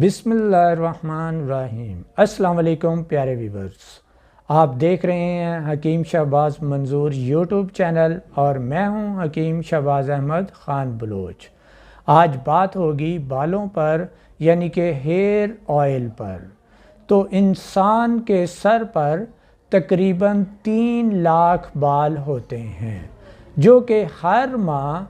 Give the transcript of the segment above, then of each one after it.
बिस्मिल्लाहिर्रहमानिर्रहीम। अस्सलाम वालेकुम प्यारे व्यूवर्स, आप देख रहे हैं हकीम शहबाज मंजूर यूट्यूब चैनल और मैं हूं हकीम शहबाज अहमद ख़ान बलोच। आज बात होगी बालों पर यानी कि हेयर ऑयल पर। तो इंसान के सर पर तकरीबन 3 लाख बाल होते हैं जो कि हर माह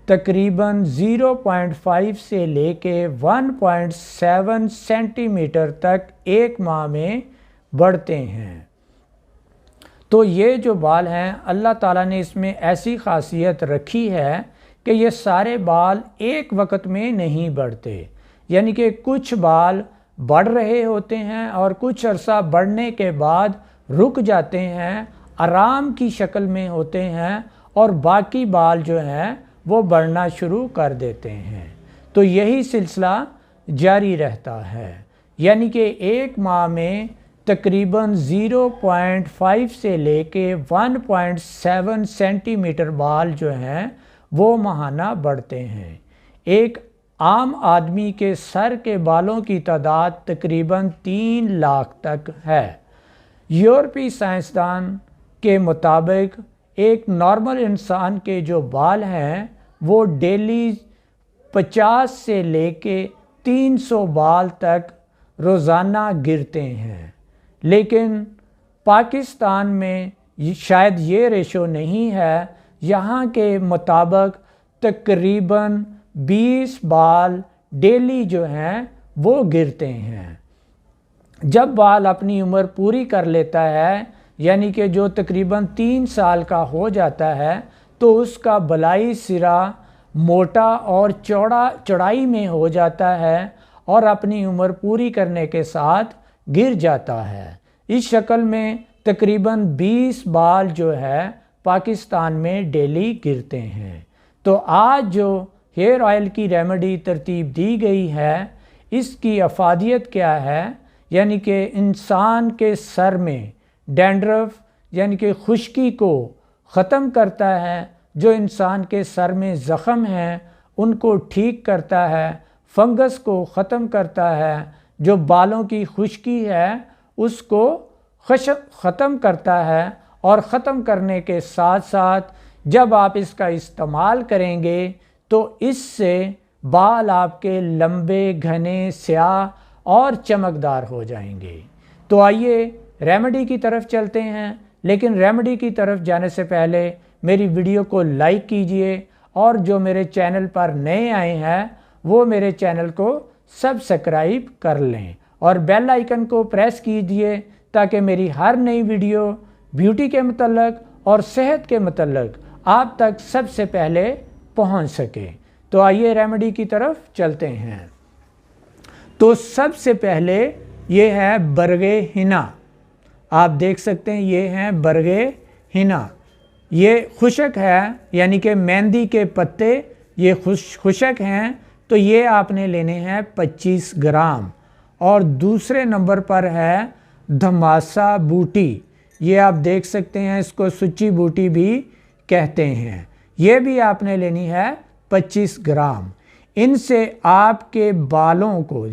तकरीबन 0.5 से लेके 1.7 सेंटीमीटर तक एक माह में बढ़ते हैं। तो ये जो बाल हैं अल्लाह ताला ने इसमें ऐसी खासियत रखी है कि ये सारे बाल एक वक्त में नहीं बढ़ते, यानी कि कुछ बाल बढ़ रहे होते हैं और कुछ अरसा बढ़ने के बाद रुक जाते हैं, आराम की शक्ल में होते हैं और बाकी बाल जो हैं वो बढ़ना शुरू कर देते हैं। तो यही सिलसिला जारी रहता है, यानी कि एक माह में तकरीबन 0.5 से लेके 1.7 सेंटीमीटर बाल जो हैं वो माहाना बढ़ते हैं। एक आम आदमी के सर के बालों की तादाद तकरीबन 3 लाख तक है। यूरोपीय साइंसदान के मुताबिक एक नॉर्मल इंसान के जो बाल हैं वो डेली 50 से लेके 300 बाल तक रोज़ाना गिरते हैं, लेकिन पाकिस्तान में शायद ये रेशो नहीं है। यहाँ के मुताबिक तकरीबन 20 बाल डेली जो हैं वो गिरते हैं। जब बाल अपनी उम्र पूरी कर लेता है, यानी कि जो तकरीबन 3 साल का हो जाता है, तो उसका बलाई सिरा मोटा और चौड़ाई में हो जाता है और अपनी उम्र पूरी करने के साथ गिर जाता है। इस शक्ल में तकरीबन 20 बाल जो है पाकिस्तान में डेली गिरते हैं। तो आज जो हेयर ऑयल की रेमेडी तरतीब दी गई है, इसकी अफादियत क्या है, यानी कि इंसान के सर में डैंड्रफ यानी कि खुश्की को ख़त्म करता है, जो इंसान के सर में ज़ख़म हैं उनको ठीक करता है, फंगस को ख़त्म करता है, जो बालों की खुश्की है उसको ख़त्म करता है। और ख़त्म करने के साथ साथ जब आप इसका इस्तेमाल करेंगे तो इससे बाल आपके लंबे, घने, स्याह और चमकदार हो जाएंगे। तो आइए रेमेडी की तरफ चलते हैं, लेकिन रेमेडी की तरफ जाने से पहले मेरी वीडियो को लाइक कीजिए और जो मेरे चैनल पर नए आए हैं वो मेरे चैनल को सब्सक्राइब कर लें और बेल आइकन को प्रेस कीजिए ताकि मेरी हर नई वीडियो ब्यूटी के मतलब और सेहत के मतलब आप तक सबसे पहले पहुंच सके। तो आइए रेमेडी की तरफ चलते हैं। तो सबसे पहले ये है बरगे हिना। आप देख सकते हैं ये हैं बरगे हिना। ये खुशक है, यानी कि मेहंदी के पत्ते ये खुशक हैं। तो ये आपने लेने हैं 25 ग्राम। और दूसरे नंबर पर है धमासा बूटी। ये आप देख सकते हैं, इसको सुच्ची बूटी भी कहते हैं। ये भी आपने लेनी है 25 ग्राम। इनसे आपके बालों को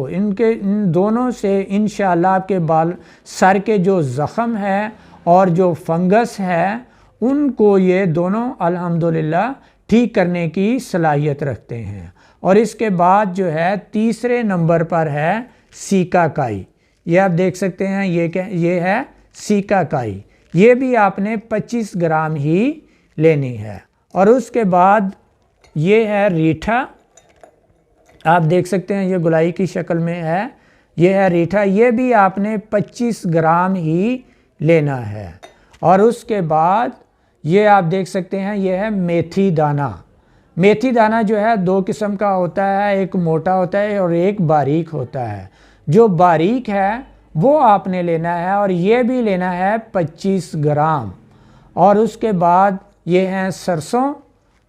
इन दोनों से इंशाल्लाह आपके बाल, सर के जो ज़ख़म है और जो फंगस है उनको ये दोनों अल्हम्दुलिल्लाह ठीक करने की सलाहियत रखते हैं। और इसके बाद जो है तीसरे नंबर पर है सीकाकाई। ये आप देख सकते हैं, ये है सीकाकाई। ये भी आपने 25 ग्राम ही लेनी है। और उसके बाद ये है रीठा। आप देख सकते हैं ये गुलाई की शक्ल में है, ये है रीठा। ये भी आपने 25 ग्राम ही लेना है। और उसके बाद ये आप देख सकते हैं ये है मेथी दाना। मेथी दाना जो है 2 किस्म का होता है, एक मोटा होता है और एक बारीक होता है। जो बारीक है वो आपने लेना है और ये भी लेना है 25 ग्राम। और उसके बाद ये हैं सरसों।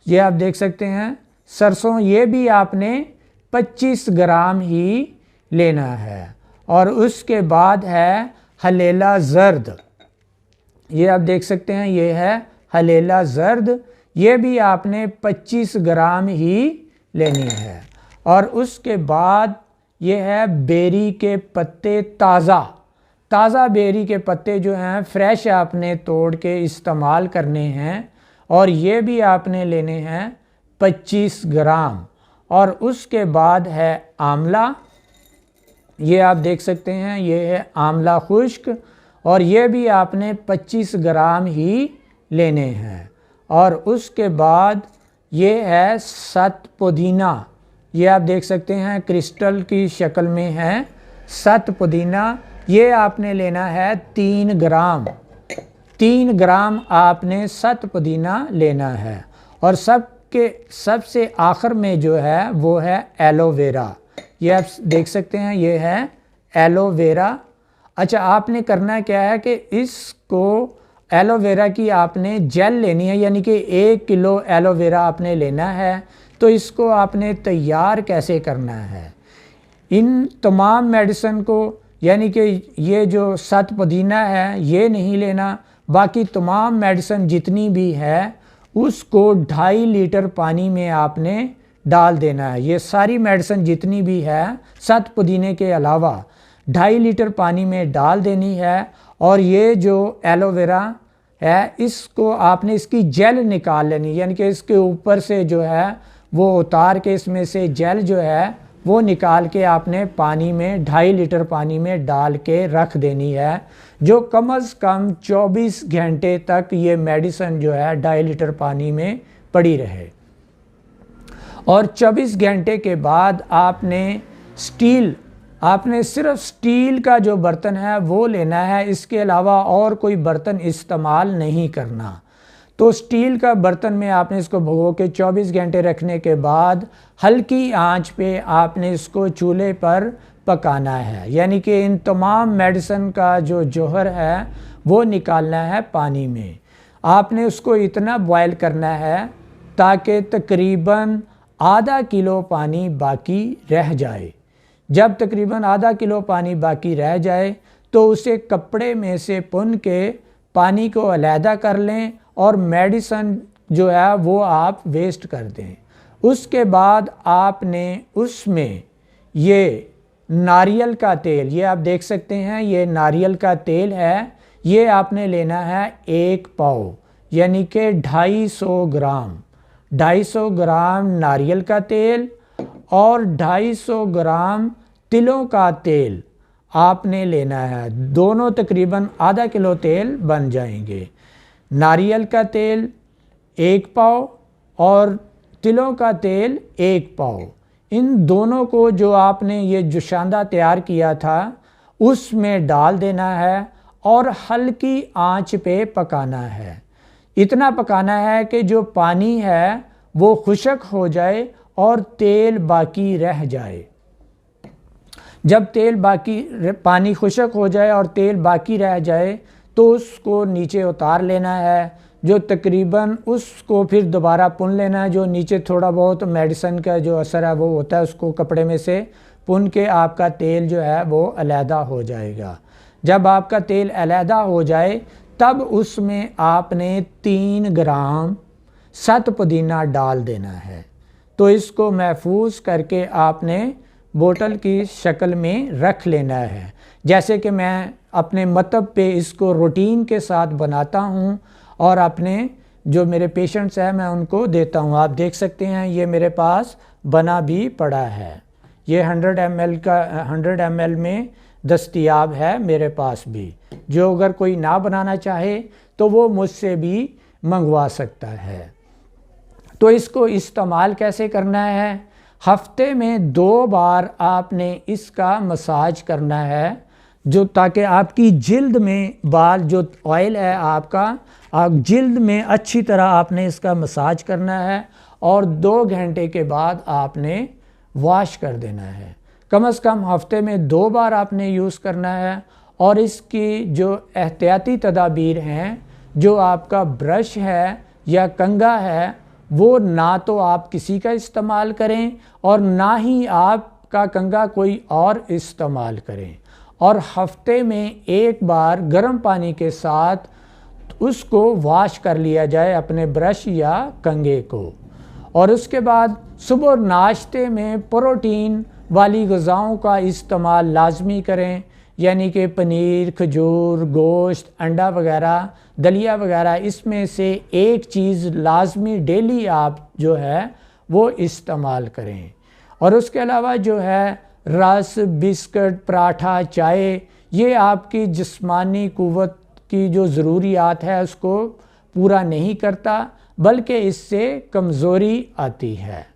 ये आप देख सकते हैं सरसों, ये भी आपने 25 ग्राम ही लेना है। और उसके बाद है हलेला ज़र्द। ये आप देख सकते हैं ये है हलेला ज़र्द। ये भी आपने 25 ग्राम ही लेनी है। और उसके बाद ये है बेरी के पत्ते, ताज़ा बेरी के पत्ते जो हैं फ्रेश आपने तोड़ के इस्तेमाल करने हैं, और ये भी आपने लेने हैं 25 ग्राम। और उसके बाद है आंवला, ये आप देख सकते हैं, ये है आंवला खुश्क, और ये भी आपने 25 ग्राम ही लेने हैं। और उसके बाद ये है सत पुदीना, ये आप देख सकते हैं क्रिस्टल की शक्ल में है सत पुदीना, ये आपने लेना है 3 ग्राम। 3 ग्राम आपने सत पुदीना लेना है। और सबसे आखिर में जो है वो है एलोवेरा, ये आप देख सकते हैं, ये है एलोवेरा। अच्छा, आपने करना क्या है कि इसको एलोवेरा की आपने जेल लेनी है, यानी कि 1 किलो एलोवेरा आपने लेना है। तो इसको आपने तैयार कैसे करना है, इन तमाम मेडिसिन को, यानी कि ये जो सत पुदीना है ये नहीं लेना, बाकी तमाम मेडिसिन जितनी भी है उसको 2.5 लीटर पानी में आपने डाल देना है। ये सारी मेडिसिन जितनी भी है सत पुदीने के अलावा 2.5 लीटर पानी में डाल देनी है। और ये जो एलोवेरा है इसको आपने इसकी जेल निकाल लेनी, यानी कि इसके ऊपर से जो है वो उतार के इसमें से जेल जो है वो निकाल के आपने पानी में 2.5 लीटर पानी में डाल के रख देनी है, जो कम से कम 24 घंटे तक ये मेडिसिन जो है 2.5 लीटर पानी में पड़ी रहे। और 24 घंटे के बाद आपने सिर्फ स्टील का जो बर्तन है वो लेना है, इसके अलावा और कोई बर्तन इस्तेमाल नहीं करना। तो स्टील का बर्तन में आपने इसको भिगो के 24 घंटे रखने के बाद हल्की आंच पे आपने इसको चूल्हे पर पकाना है, यानी कि इन तमाम मेडिसिन का जो जौहर है वो निकालना है पानी में। आपने उसको इतना बॉयल करना है ताकि तकरीबन आधा किलो पानी बाकी रह जाए। जब तकरीबन आधा किलो पानी बाकी रह जाए तो उसे कपड़े में से पुन के पानी को अलहदा कर लें और मेडिसिन जो है वो आप वेस्ट कर दें। उसके बाद आपने उसमें ये नारियल का तेल, ये आप देख सकते हैं ये नारियल का तेल है, ये आपने लेना है 1 पाव, यानी कि 250 ग्राम। 250 ग्राम नारियल का तेल और 250 ग्राम तिलों का तेल आपने लेना है। दोनों तकरीबन आधा किलो तेल बन जाएंगे। नारियल का तेल 1 पाव और तिलों का तेल 1 पाव, इन दोनों को जो आपने ये जुशांदा तैयार किया था उसमें डाल देना है और हल्की आंच पे पकाना है। इतना पकाना है कि जो पानी है वो खुश्क हो जाए और तेल बाकी रह जाए। जब पानी खुश्क हो जाए और तेल बाकी रह जाए तो उसको नीचे उतार लेना है, जो तकरीबन उसको फिर दोबारा पुन लेना है। जो नीचे थोड़ा बहुत मेडिसिन का जो असर है वो होता है, उसको कपड़े में से पुन के आपका तेल जो है वो अलहदा हो जाएगा। जब आपका तेल अलहदा हो जाए तब उसमें आपने 3 ग्राम सत पुदीना डाल देना है। तो इसको महफूज करके आपने बोतल की शक्ल में रख लेना है। जैसे कि मैं अपने मतलब पे इसको रूटीन के साथ बनाता हूँ और अपने जो मेरे पेशेंट्स हैं मैं उनको देता हूँ। आप देख सकते हैं ये मेरे पास बना भी पड़ा है, ये 100 ml में दस्तयाब है मेरे पास भी। जो अगर कोई ना बनाना चाहे तो वो मुझसे भी मंगवा सकता है। तो इसको इस्तेमाल कैसे करना है, हफ्ते में 2 बार आपने इसका मसाज करना है, जो ताकि आपकी जिल्द में बाल जो ऑयल है आपका, आप जिल्द में अच्छी तरह आपने इसका मसाज करना है और 2 घंटे के बाद आपने वॉश कर देना है। कम से कम हफ्ते में 2 बार आपने यूज़ करना है। और इसकी जो एहतियाती तदाबीर हैं, जो आपका ब्रश है या कंघा है वो ना तो आप किसी का इस्तेमाल करें और ना ही आपका कंघा कोई और इस्तेमाल करें। और हफ्ते में 1 बार गर्म पानी के साथ उसको वॉश कर लिया जाए अपने ब्रश या कंघे को। और उसके बाद सुबह नाश्ते में प्रोटीन वाली ग़िज़ाओं का इस्तेमाल लाजमी करें, यानी कि पनीर, खजूर, गोश्त, अंडा वगैरह, दलिया वगैरह, इसमें से एक चीज़ लाजमी डेली आप जो है वो इस्तेमाल करें। और उसके अलावा जो है रस, बिस्किट, पराठा, चाय, ये आपकी जिस्मानी क़ुव्वत की जो ज़रूरियात है उसको पूरा नहीं करता, बल्कि इससे कमज़ोरी आती है।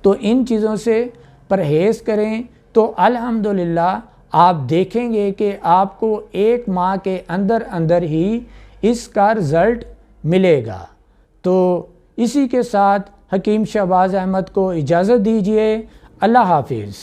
तो इन चीज़ों से परहेज़ करें तो अल्हम्दुलिल्लाह आप देखेंगे कि आपको 1 माह के अंदर अंदर ही इसका रिज़ल्ट मिलेगा। तो इसी के साथ हकीम शहबाज अहमद को इजाज़त दीजिए। अल्लाह हाफिज़।